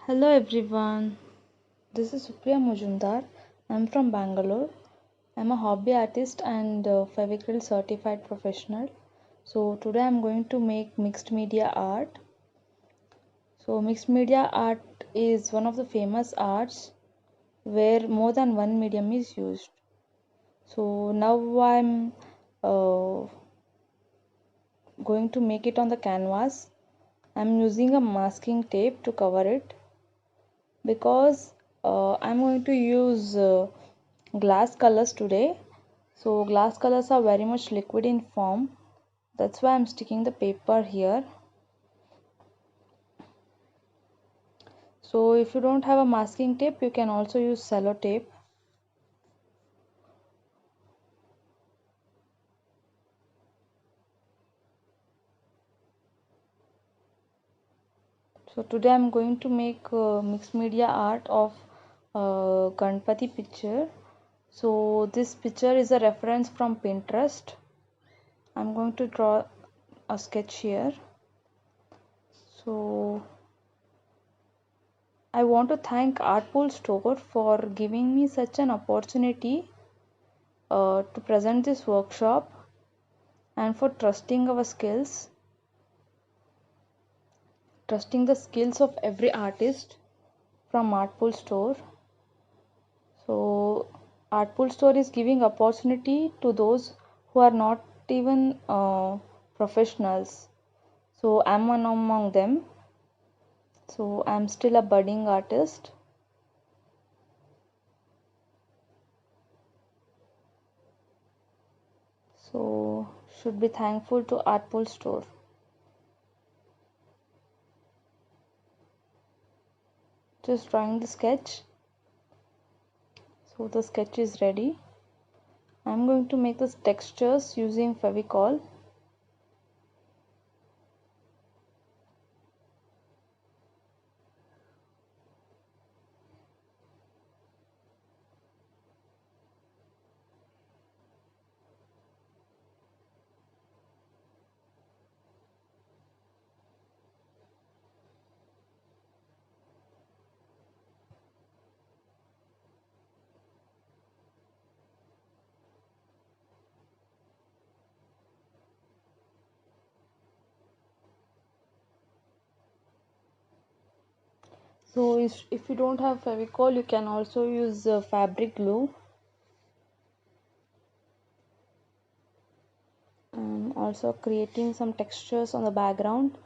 Hello everyone, this is Supriya Mujumdar. I'm from Bangalore. I'm a hobby artist and Fevicryl certified professional. So today I'm going to make mixed media art. So mixed media art is one of the famous arts where more than one medium is used. So now I'm uh, going to make it on the canvas. I'm using a masking tape to cover it because I'm going to use glass colors today. So glass colors are very much liquid in form. That's why I'm sticking the paper here. So if you don't have a masking tape, you can also use cello tape. So today I'm going to make mixed media art of Ganpati picture. So this picture is a reference from Pinterest. I'm going to draw a sketch here. So I want to thank Artpool Store for giving me such an opportunity to present this workshop and for trusting the skills of every artist from Artpool Store. So Artpool Store is giving opportunity to those who are not even professionals. So I'm one among them. So I'm still a budding artist. So should be thankful to Artpool Store. Just drawing the sketch. So the sketch is ready. I'm going to make the textures using Fevicol. So if you don't have Fevicol, you can also use fabric glue. Also creating some textures on the background.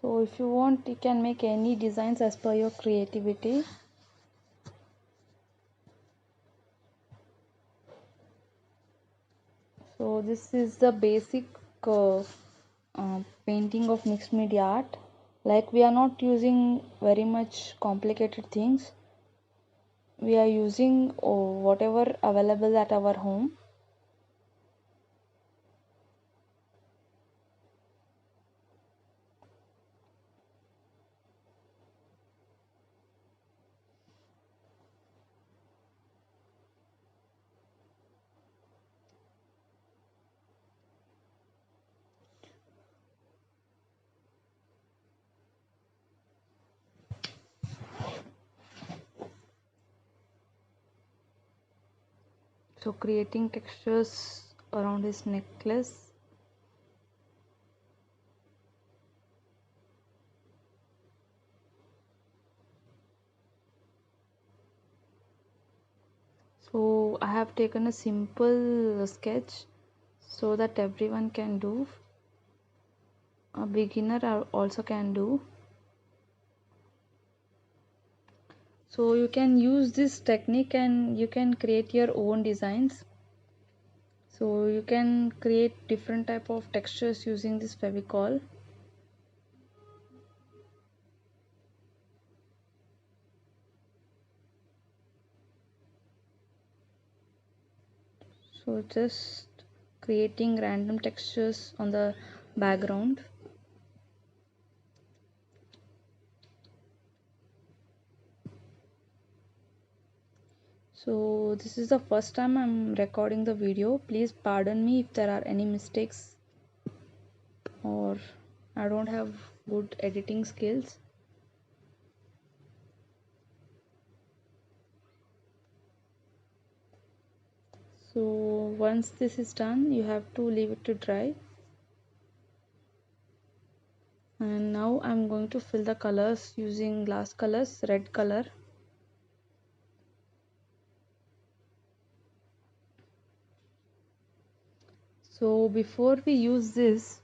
So if you want, you can make any designs as per your creativity. So this is the basic painting of mixed media art. Like we are not using very much complicated things. We are using whatever available at our home. So creating textures around his necklace. So I have taken a simple sketch so that everyone can do. A beginner also can do. So you can use this technique and you can create your own designs. So you can create different type of textures using this Fevicol. So just creating random textures on the background. So this is the first time I'm recording the video. Please pardon me if there are any mistakes or I don't have good editing skills. So once this is done, you have to leave it to dry. And now I'm going to fill the colors using glass colors, red color. So before we use this,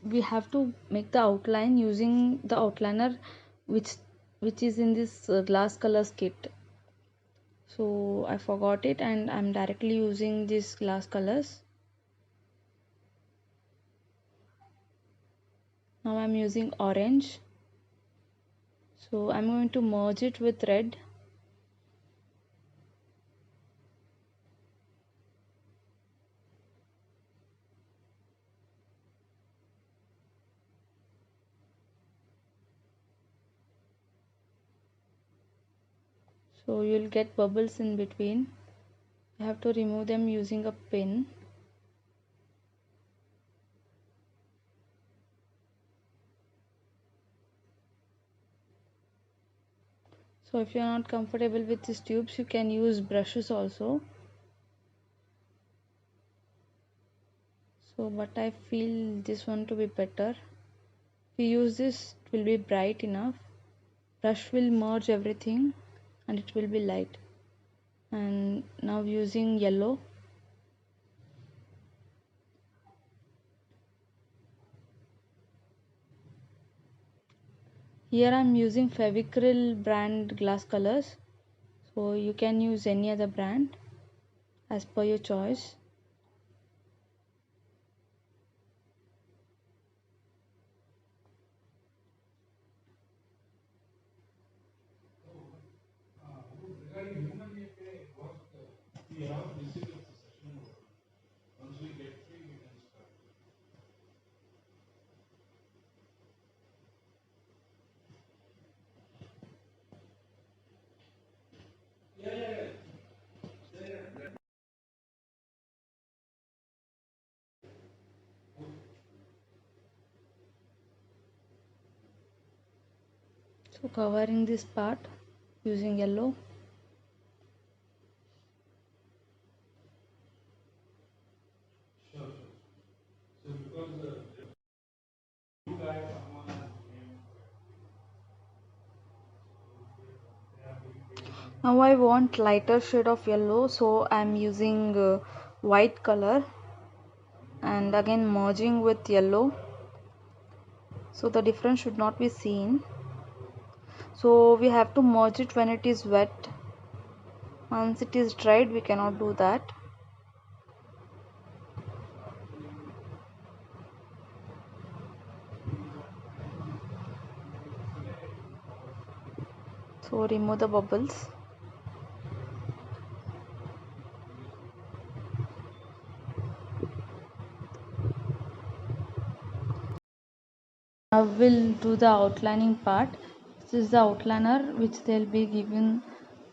we have to make the outline using the outliner which is in this glass colors kit. So I forgot it and I'm directly using these glass colors. Now I'm using orange. So I'm going to merge it with red. So you'll get bubbles in between. You have to remove them using a pin. So if you're not comfortable with these tubes, you can use brushes also. So but I feel this one to be better. If we use this, it will be bright enough. Brush will merge everything and it will be light. And now using yellow. Here I'm using Fevicryl brand glass colors. So you can use any other brand as per your choice. So covering this part using yellow. Now I want lighter shade of yellow, so I'm using white color and again merging with yellow. So the difference should not be seen. So we have to merge it when it is wet. Once it is dried, we cannot do that. So remove the bubbles. Now we'll do the outlining part. This is the outliner which they'll be given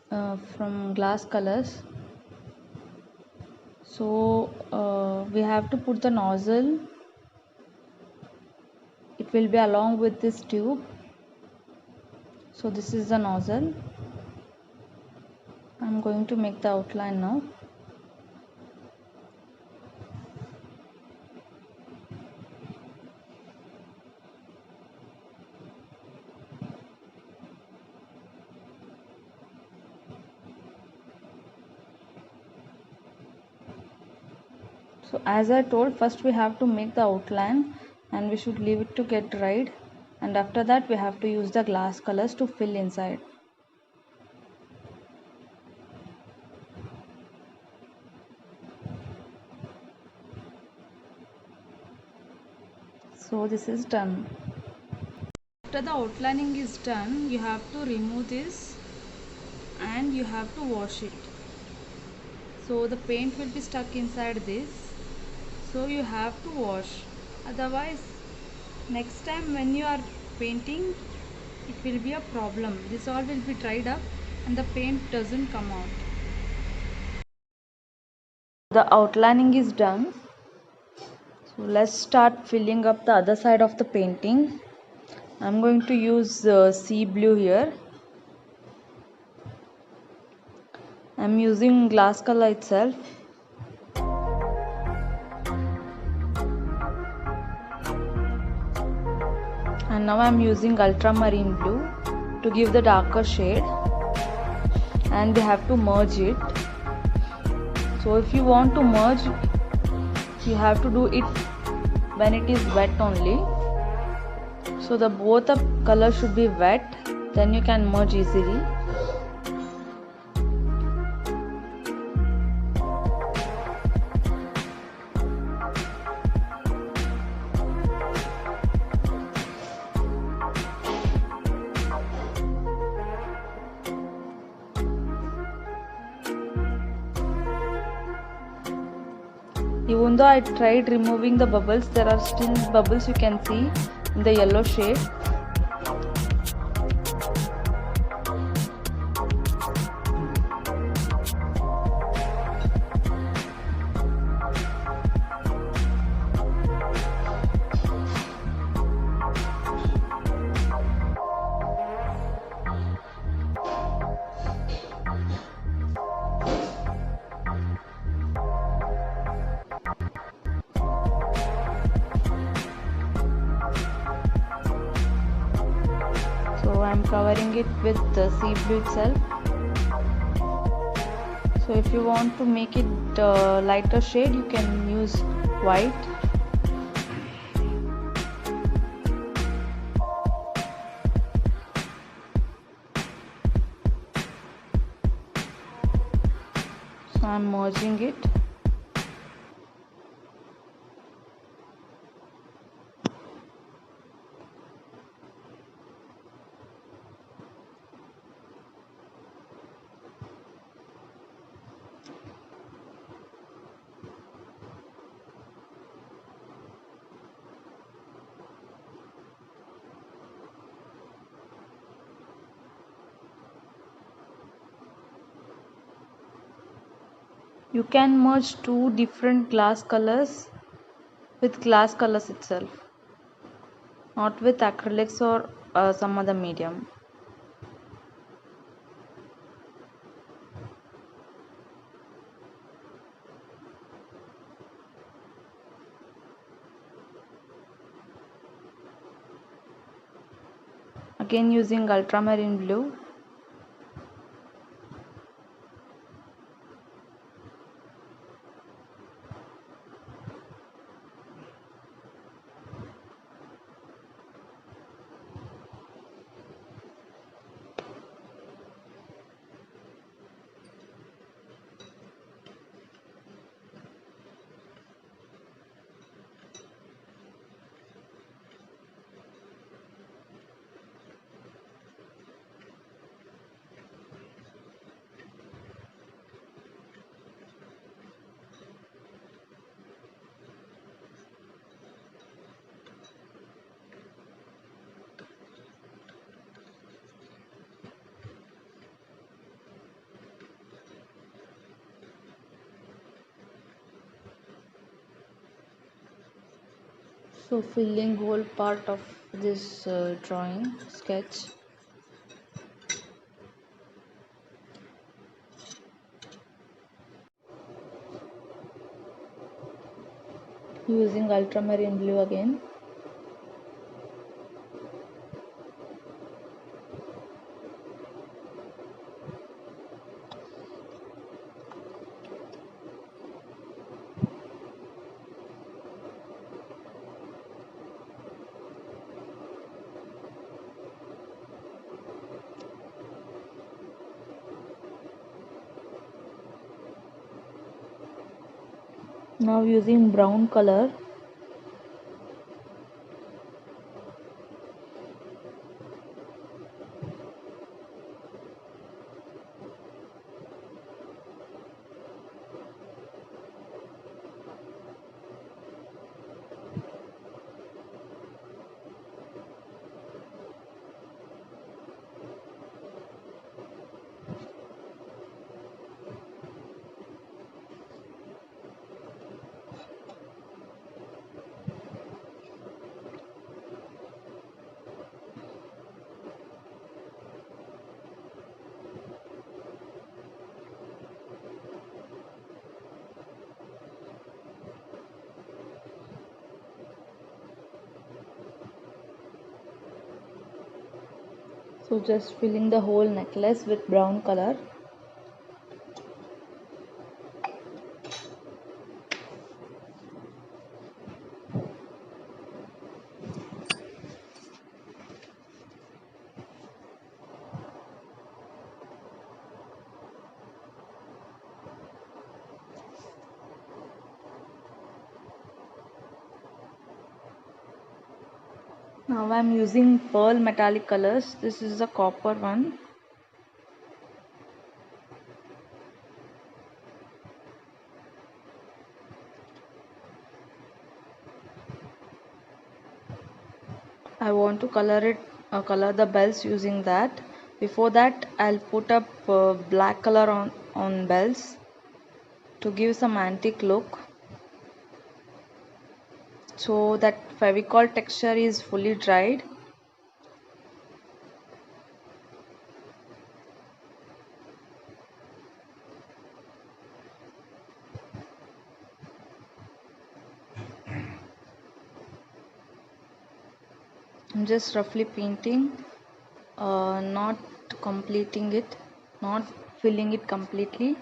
from glass colors. So we have to put the nozzle. It will be along with this tube. So this is the nozzle. I'm going to make the outline now. So as I told, first we have to make the outline and we should leave it to get dried, and after that we have to use the glass colors to fill inside. So this is done. After the outlining is done, you have to remove this and you have to wash it. So the paint will be stuck inside this, so you have to wash, otherwise next time when you are painting it will be a problem. This all will be dried up and the paint doesn't come out. The outlining is done. So let's start filling up the other side of the painting. I'm going to use sea blue here. I'm using glass color itself. And now I'm using ultramarine blue to give the darker shade, and we have to merge it. So if you want to merge, you have to do it when it is wet only. So the both the color should be wet, then you can merge easily. Even though I tried removing the bubbles, there are still bubbles you can see in the yellow shade. So I am covering it with the sea blue itself. So if you want to make it lighter shade, you can use white. So I am merging it. You can merge two different glass colors with glass colors itself, not with acrylics or some other medium. Again using ultramarine blue. So filling whole part of this drawing sketch. Using ultramarine blue again. Now using brown color. So just filling the whole necklace with brown color. Now I'm using pearl metallic colors. This is the copper one. I want to color the bells using that. Before that, I'll put up black color on bells to give some antique look. So that Fevicol texture is fully dried. I'm just roughly painting, not completing it, not filling it completely.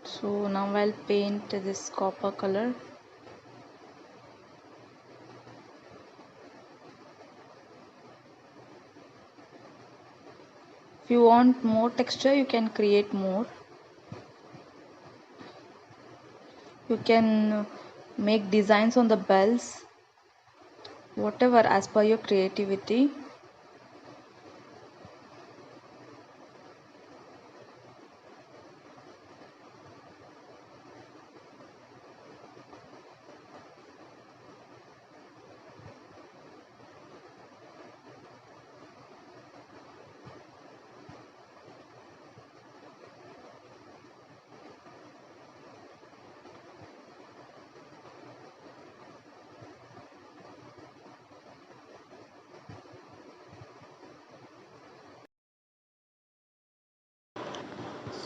So now I'll paint this copper color. If you want more texture, you can create more. You can make designs on the bells, whatever as per your creativity.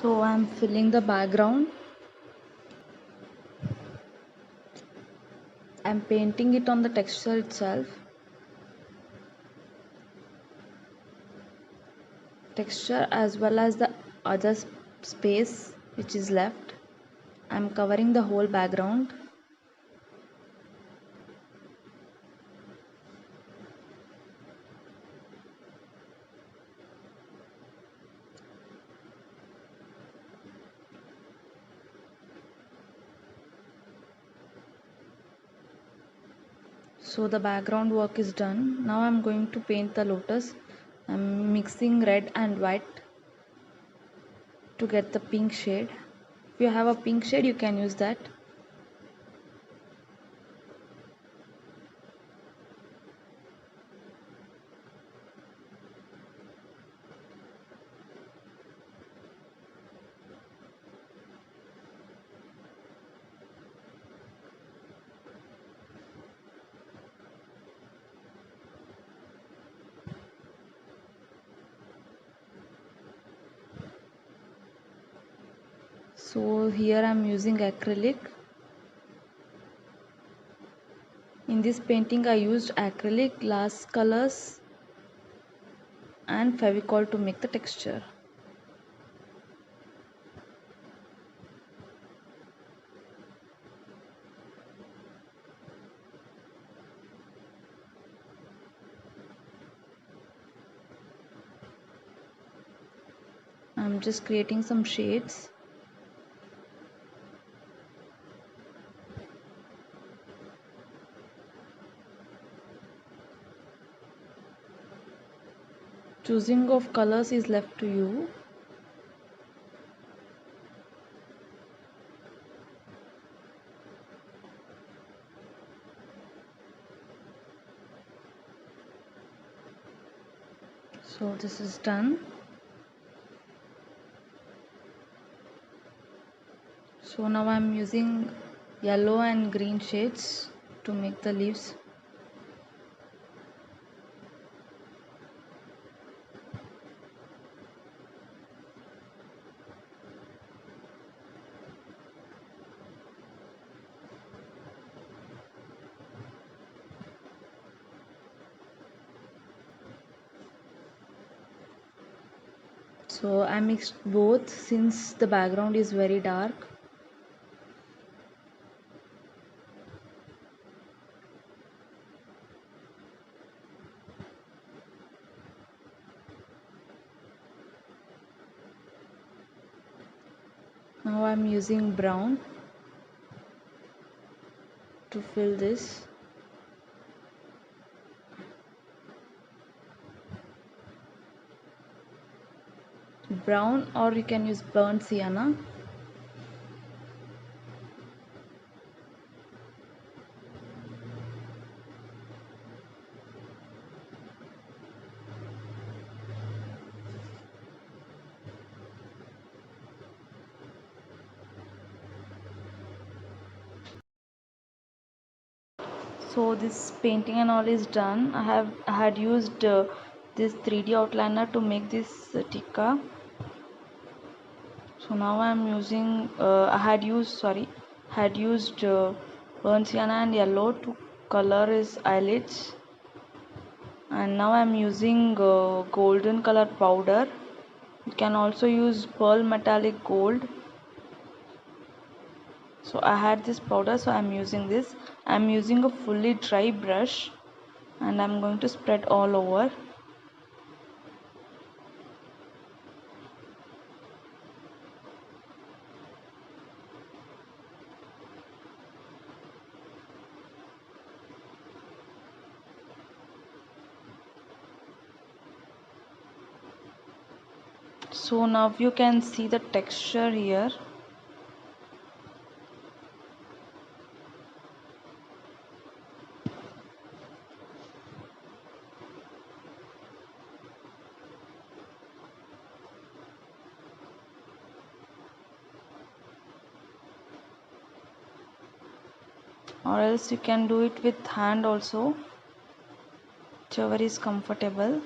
So I'm filling the background. I'm painting it on the texture itself. Texture as well as the other space which is left. I'm covering the whole background. So the background work is done. Now I'm going to paint the lotus. I'm mixing red and white to get the pink shade. If you have a pink shade, you can use that. So here I'm using acrylic. In this painting I used acrylic, glass colors and Fevicol to make the texture. I'm just creating some shades. Choosing of colors is left to you. So this is done. So now I'm using yellow and green shades to make the leaves. So I mixed both since the background is very dark. Now I'm using brown to fill this. Brown, or you can use burnt sienna. So this painting and all is done. I had used this 3D outliner to make this tikka. So now I'm using had used burnt sienna and yellow to color his eyelids, and now I'm using golden color powder. You can also use pearl metallic gold. So I had this powder, so I'm using this. I'm using a fully dry brush and I'm going to spread all over. So now you can see the texture here. Or else you can do it with hand also, whichever is comfortable.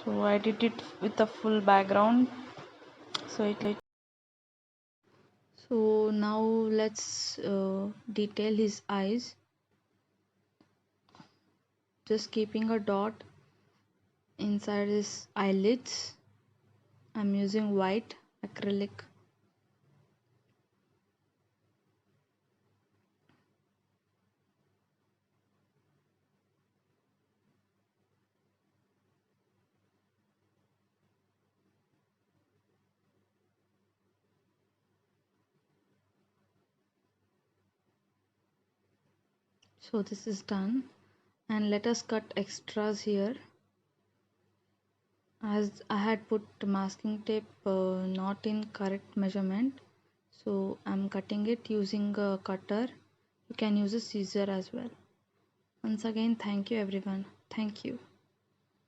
So I did it with a full background. So now let's detail his eyes. Just keeping a dot inside his eyelids. I'm using white acrylic. So this is done, and let us cut extras here. As I had put masking tape not in correct measurement, so I'm cutting it using a cutter. You can use a scissor as well. Once again, thank you everyone. Thank you.